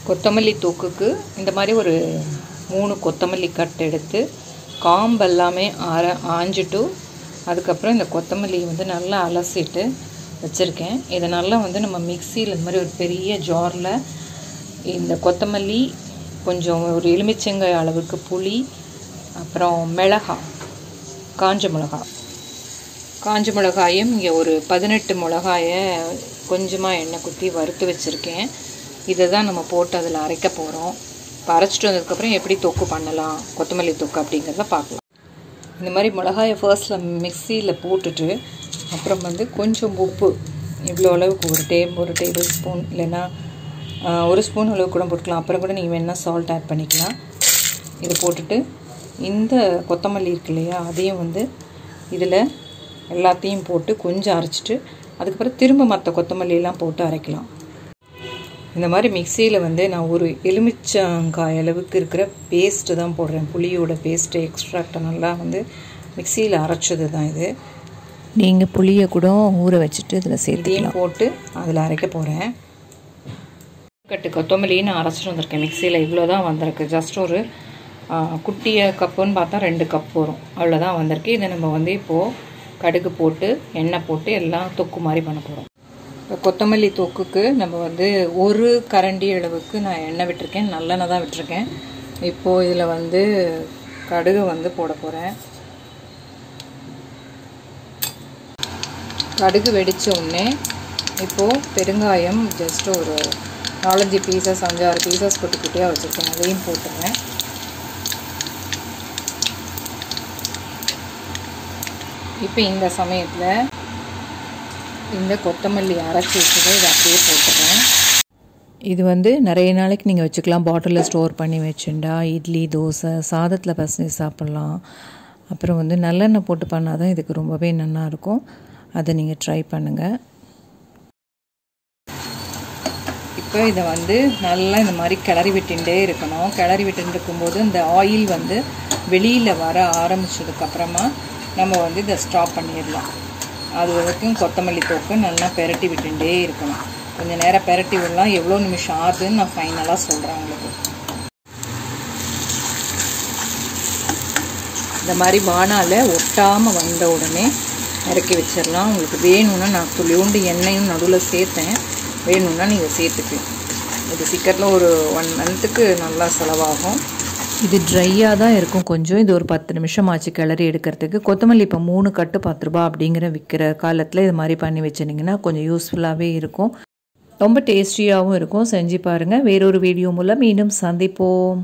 கொத்தமல்லி தூக்குக்கு இந்த மாதிரி ஒரு 3 கொத்தமல்லி கட் எடுத்து காம்பு எல்லாமே ஆஞ்சிட்டு அதுக்கப்புறம் இந்த கொத்தமல்லியை வந்து நல்லா அலசிட்டு வச்சுருக்கேன். இதை நல்லா வந்து நம்ம மிக்சியில் இந்த மாதிரி ஒரு பெரிய ஜாரில் இந்த கொத்தமல்லி, கொஞ்சம் ஒரு எலுமிச்சங்காய் அளவுக்கு புளி, அப்புறம் காஞ்ச மிளகாயும் இங்கே ஒரு 18 மிளகாயை கொஞ்சமாக எண்ணெய் குத்தி வறுத்து வச்சுருக்கேன். இதை தான் நம்ம போட்டு அதில் அரைக்க போகிறோம். இப்போ அரைச்சிட்டு வந்ததுக்கப்புறம் எப்படி தொக்கு பண்ணலாம், கொத்தமல்லி தொக்கு அப்படிங்கிறத பார்க்கலாம். இந்த மாதிரி மிளகாயை ஃபர்ஸ்ட்டில் மிக்சியில் போட்டுட்டு அப்புறம் வந்து கொஞ்சம் உப்பு, இவ்வளோ அளவுக்கு ஒரு டேபிள் ஸ்பூன் இல்லைன்னா 1 ஸ்பூன் அளவு கூட போட்டுக்கலாம். அப்புறம் கூட நீங்கள் வேணால் சால்ட் ஆட் பண்ணிக்கலாம். இதை போட்டுட்டு இந்த கொத்தமல்லி இருக்கு இல்லையா, அதையும் வந்து இதில் எல்லாத்தையும் போட்டு கொஞ்சம் அரைச்சிட்டு அதுக்கப்புறம் திரும்ப மற்ற கொத்தமல்லியெல்லாம் போட்டு அரைக்கலாம். இந்த மாதிரி மிக்சியில் வந்து நான் ஒரு எலுமிச்சங்காய் அளவுக்கு இருக்கிற பேஸ்ட்டு தான் போடுறேன். புளியோட பேஸ்ட்டு எக்ஸ்ட்ராக்டை நல்லா வந்து மிக்சியில் அரைச்சது தான் இது. நீங்கள் புளியை கூட ஊற வச்சுட்டு இதில் சேர்த்தையும் போட்டு அதில் அரைக்க போகிறேன். கட்டு கொத்தமல்லி நான் அரைச்சிட்டு வந்திருக்கேன் மிக்சியில். இவ்வளோ தான் வந்திருக்கு. ஜஸ்ட் ஒரு குட்டிய கப்புன்னு பார்த்தா 2 கப் வரும், அவ்வளோதான் வந்திருக்கு. இதை நம்ம வந்து இப்போது கடுகு போட்டு எண்ணெய் போட்டு எல்லாம் தொக்கு மாதிரி பண்ண போகிறோம். இப்போ கொத்தமல்லி தொக்குக்கு நம்ம வந்து 1 கரண்டி அளவுக்கு நான் எண்ணெய் விட்டுருக்கேன், நல்லெண்ணெய் தான் விட்டுருக்கேன். இப்போது இதில் வந்து கடுகு வந்து போட போகிறேன். கடுகு வெடித்த உடனே இப்போது பெருங்காயம் ஜஸ்ட் ஒரு 4-5 பீசஸ் 5-6 பீசஸ் குட்டி குட்டியாக வச்சுருக்கேன், அதையும் போட்டுருவேன். இப்போ இந்த சமயத்தில் இந்த கொத்தமல்லி அரைச்சி வச்சதை இதை அப்படியே போட்டுறேன். இது வந்து நிறைய நாளைக்கு நீங்கள் வச்சுக்கலாம். பாட்டிலில் ஸ்டோர் பண்ணி வச்சுட்டா இட்லி, தோசை, சாதத்தில் பசங்க சாப்பிட்லாம். அப்புறம் வந்து நல்லெண்ணெய் போட்டு பண்ணால் தான் இதுக்கு ரொம்பவே நல்லாயிருக்கும். அதை நீங்கள் ட்ரை பண்ணுங்கள். இப்போ இதை வந்து நல்லா இந்த மாதிரி கிளறி விட்டுட்டே இருக்கணும். கிளறி விட்டு இருக்கும்போது இந்த ஆயில் வந்து வெளியில் வர ஆரம்பித்ததுக்கப்புறமா நம்ம வந்து இதை ஸ்டாப் பண்ணிடலாம். அது வரைக்கும் கொத்தமல்லி தொக்கு நல்லா பெரட்டி விட்டுட்டே இருக்கணும். கொஞ்சம் நேரம் பெரட்டி விடலாம். எவ்வளோ நிமிஷம் ஆகுதுன்னு நான் ஃபைனலாக சொல்கிறேன் உங்களுக்கு. இந்த மாதிரி வானால ஒட்டாமல் வந்த உடனே இறக்கி வச்சிடலாம். உங்களுக்கு வேணும்னா நான் துளியோண்டு எண்ணெயும் நடுவில் சேர்த்தேன், வேணும்னா நீங்கள் சேர்த்துக்கலாம். இது சீக்கிரத்தில் ஒரு 1 மந்த்துக்கு நல்லா செலவாகும். இது ட்ரையாக தான் இருக்கும் கொஞ்சம். இது ஒரு 10 நிமிஷம் ஆச்சு கிளறி எடுக்கிறதுக்கு. கொத்தமல்லி இப்போ 3 கட்டு 10 ரூபா அப்படிங்கிற விற்கிற காலத்தில் இது மாதிரி பண்ணி வச்சுருந்தீங்கன்னா கொஞ்சம் யூஸ்ஃபுல்லாகவே இருக்கும். ரொம்ப டேஸ்டியாகவும் இருக்கும். செஞ்சு பாருங்கள். வேறொரு வீடியோ மூலம் மீண்டும் சந்திப்போம்.